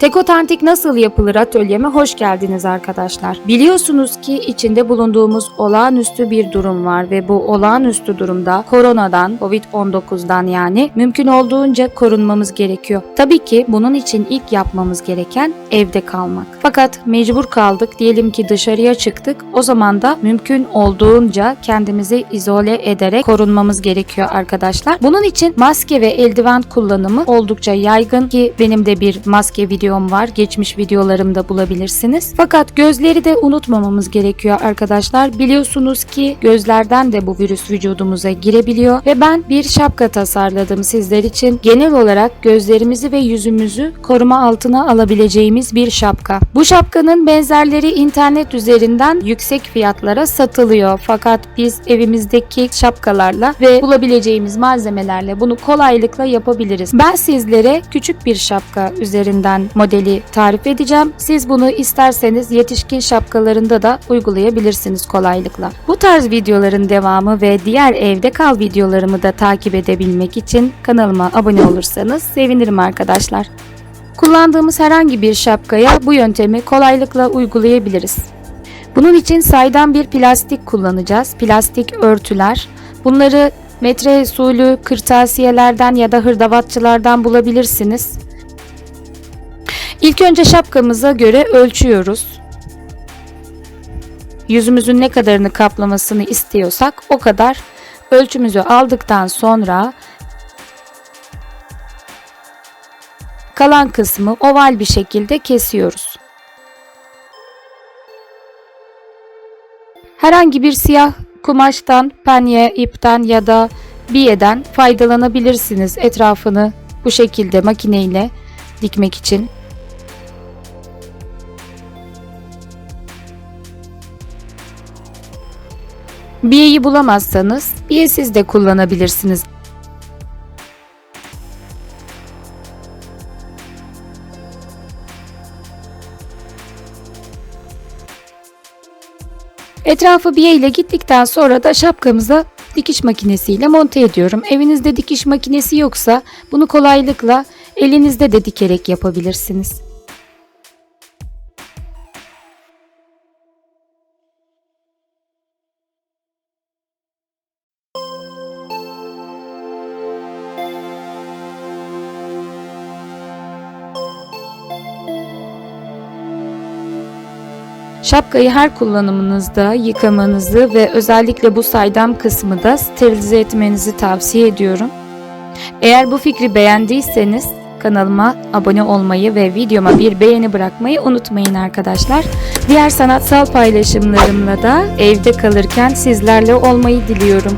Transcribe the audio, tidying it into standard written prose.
Tek otantik nasıl yapılır atölyeme hoş geldiniz arkadaşlar. Biliyorsunuz ki içinde bulunduğumuz olağanüstü bir durum var ve bu olağanüstü durumda koronadan, Covid-19'dan yani mümkün olduğunca korunmamız gerekiyor. Tabii ki bunun için ilk yapmamız gereken evde kalmak. Fakat mecbur kaldık, diyelim ki dışarıya çıktık. O zaman da mümkün olduğunca kendimizi izole ederek korunmamız gerekiyor arkadaşlar. Bunun için maske ve eldiven kullanımı oldukça yaygın ki benim de bir maske videom var. Geçmiş videolarımda bulabilirsiniz. Fakat gözleri de unutmamamız gerekiyor arkadaşlar. Biliyorsunuz ki gözlerden de bu virüs vücudumuza girebiliyor ve ben bir şapka tasarladım sizler için. Genel olarak gözlerimizi ve yüzümüzü koruma altına alabileceğimiz bir şapka. Bu şapkanın benzerleri internet üzerinden yüksek fiyatlara satılıyor. Fakat biz evimizdeki şapkalarla ve bulabileceğimiz malzemelerle bunu kolaylıkla yapabiliriz. Ben sizlere küçük bir şapka üzerinden modeli tarif edeceğim. Siz bunu isterseniz yetişkin şapkalarında da uygulayabilirsiniz kolaylıkla. Bu tarz videoların devamı ve diğer evde kal videolarımı da takip edebilmek için kanalıma abone olursanız sevinirim arkadaşlar. Kullandığımız herhangi bir şapkaya bu yöntemi kolaylıkla uygulayabiliriz. Bunun için saydam bir plastik kullanacağız. Plastik örtüler. Bunları metre usulü kırtasiyelerden ya da hırdavatçılardan bulabilirsiniz. İlk önce şapkamıza göre ölçüyoruz. Yüzümüzün ne kadarını kaplamasını istiyorsak o kadar ölçümüzü aldıktan sonra kalan kısmı oval bir şekilde kesiyoruz. Herhangi bir siyah kumaştan, penye, ipten ya da biyeden faydalanabilirsiniz etrafını bu şekilde makineyle dikmek için. Biyeyi bulamazsanız biyesiz de kullanabilirsiniz. Etrafı biye ile gittikten sonra da şapkamıza dikiş makinesiyle monte ediyorum. Evinizde dikiş makinesi yoksa bunu kolaylıkla elinizde de dikerek yapabilirsiniz. Şapkayı her kullanımınızda yıkamanızı ve özellikle bu saydam kısmı da sterilize etmenizi tavsiye ediyorum. Eğer bu fikri beğendiyseniz kanalıma abone olmayı ve videoma bir beğeni bırakmayı unutmayın arkadaşlar. Diğer sanatsal paylaşımlarımla da evde kalırken sizlerle olmayı diliyorum.